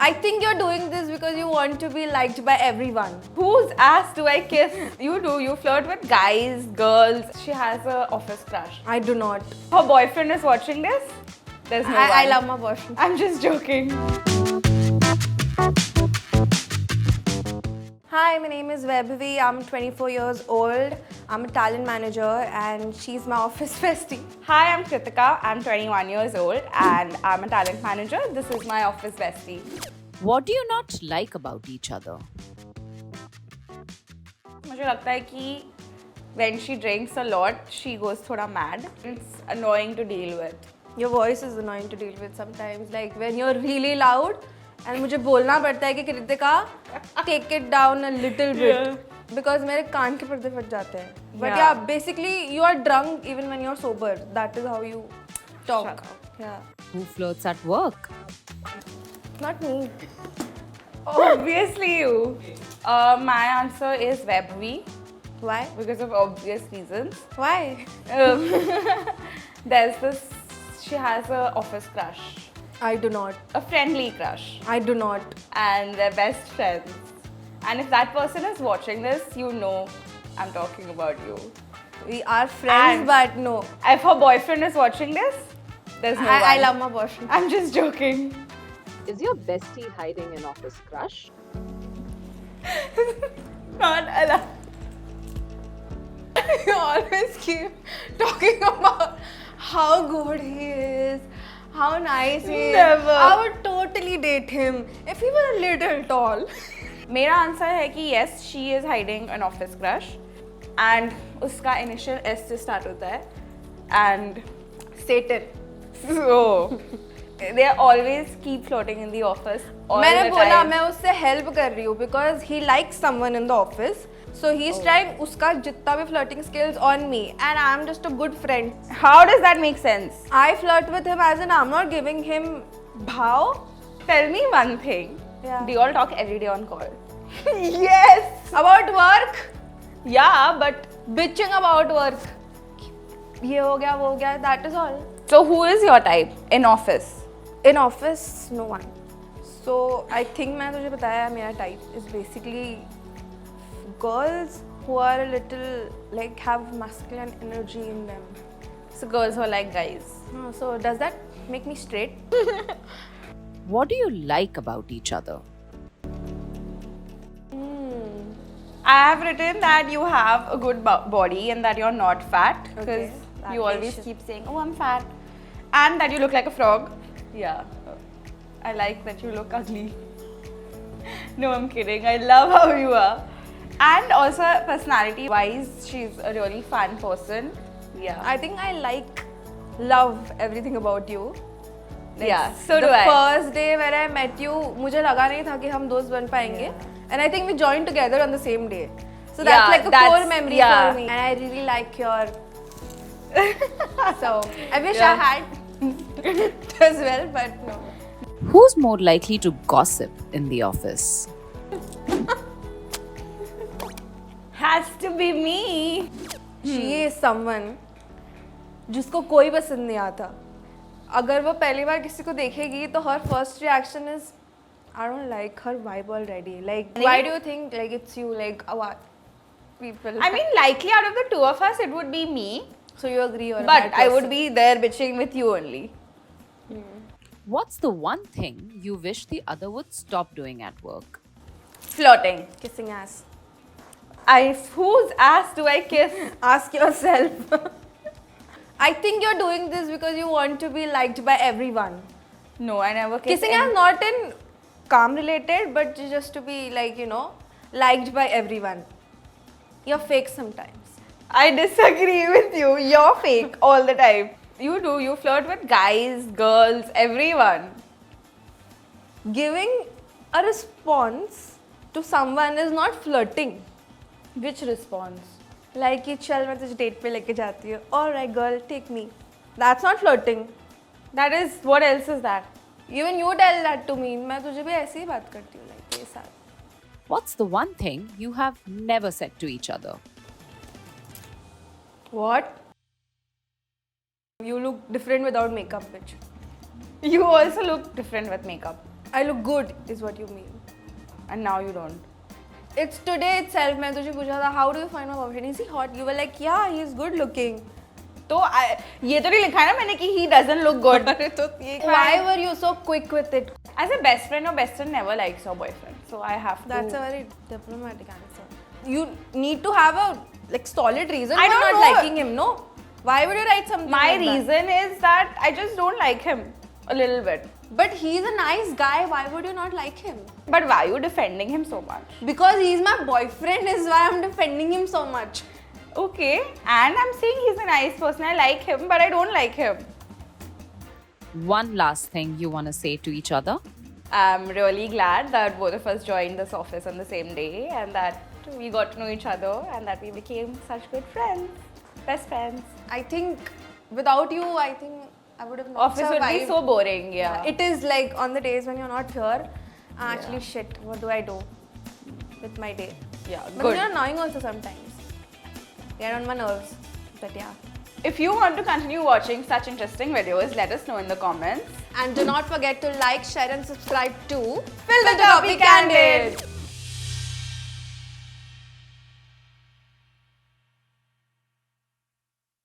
I think you're doing this because you want to be liked by everyone. Whose ass do I kiss? You do. You flirt with guys, girls. She has a office crush. I do not. Her boyfriend is watching this. There's no I one. love my boyfriend. I'm just joking. Hi, my name is Vaibhavi. I'm 24 years old. I'm a talent manager and she's my office bestie. Hi, I'm Kritika. I'm 21 years old and I'm a talent manager. This is my office bestie. What do you not like about each other? मुझे लगता है कि when she drinks a lot, she goes थोड़ा mad. It's annoying to deal with. Your voice is annoying to deal with sometimes. Like when you're really loud and मुझे बोलना पड़ता है कि Kritika take it down a little bit. Because मेरे कान के पर्दे फट जाते हैं. But yeah, basically you are drunk even when you're sober. That is how you talk. Shut up. Yeah. Who flirts at work? Not me. Obviously you. My answer is Vaibhavi Why? because of obvious reasons. Why? There's this, she has a office crush, I do not. a friendly crush, I do not. and they're best friends. And if that person is watching this, you know I'm talking about you. We are friends, And- but no. If her boyfriend is watching this, there's no I one. love my boyfriend. I'm just joking. Is your bestie hiding an office crush? Not allowed. You always keep talking about how good he is, how nice he is. Never. I would totally date him if he were a little tall. मेरा answer है कि yes, she is hiding an office crush, and उसका initial S से start होता है, and Satan. so they always keep flirting in the office. All मैंने the बोला time. मैं उससे help कर रही हूँ because he likes someone in the office. So he's trying उसका जितना भी flirting skills on me and I'm just a good friend. How does that make sense? I flirt with him as in I'm not giving him bhav. Tell me one thing. Yeah. Do you all talk every day on call? Yes. About work. Yeah, but Bitching about work. ये हो गया वो हो गया. That is all. so who is your type in office? In office, no one. So I think मैंने तुझे बताया मेरा type is basically girls who are a little like have masculine energy in them. So girls who are like guys. So does that make me straight? What do you like about each other? I have written that you have a good body and that you're not fat because Okay, that you always makes keep saying, "Oh, I'm fat," and that you look like a frog. Yeah, I like that you look ugly. No, I'm kidding. I love how you are, and also personality-wise, she's a really fun person. Yeah, I think I love everything about you. Like, yeah. So do the I. first day when I met you, मुझे लगा नहीं था कि हम दोस्त बन पाएंगे. And I think we joined together on the same day. So that's Yeah, like a that's- core memory yeah. for me. And I really like your. So I wish I Yeah. had as well, but no. Who's more likely to gossip in the office? Has to be me. She is someone जिसको कोई पसंद नहीं आता. अगर वो पहली बार किसी को देखेगी तो her first reaction is I don't like her vibe already. Like why do you think like it's you? Like what people? I mean, likely out of the two of us, it would be me. so you agree or? But I would be there bitching with you only. What's the one thing you wish the other would stop doing at work? Flirting. kissing ass. Whose ass do I kiss? Ask yourself. I think you're doing this because you want to be liked by everyone. No, I never kiss. Kissing ass not in calm related, but just to be like liked by everyone. You're fake sometimes. I disagree with you. You're fake all the time. You do. You flirt with guys, girls, everyone. Giving a response to someone is not flirting. Which response? Like कि चल मैं तुझे date पे लेके जाती हूँ. Alright girl, take me. That's not flirting. That is. What else is that? Even you tell that to me. मैं तुझे भी ऐसे ही बात करती हूँ like ये साथ. What's the one thing you have never said to each other? What? You look different without makeup, bitch. You also look different with makeup. I look good, is what you mean. And now you don't. It's today itself. मैं तुझे पूछा था, how do you find my boyfriend? Is he hot? You were like, yeah, he is good looking. तो ये तो नहीं लिखा है ना मैंने कि he doesn't look good. तो ये Why were you so quick with it? As a best friend, your best friend never likes your boyfriend. So I have to. That's a very diplomatic answer. You need to have a like solid reason I for don't not know. liking him, no? Why would you write something My like that? reason is that I just don't like him a little bit. But he's a nice guy. Why would you not like him? But why are you defending him so much? Because he's my boyfriend is why I'm defending him so much. Okay, and I'm saying he's a nice person. I like him, but I don't like him. One last thing you want to say to each other? I'm really glad that both of us joined this office on the same day and that we got to know each other and that we became such good friends. Best friends. I think without you, I think I would have not Office would be survived. so boring, yeah. It is like on the days when you're not here, actually shit, what do I do with my day? Yeah, But good. you're annoying also sometimes. Get on my nerves. But yeah. If you want to continue watching such interesting videos, let us know in the comments. And do not forget to like, share and subscribe to Fill the Topic Candid.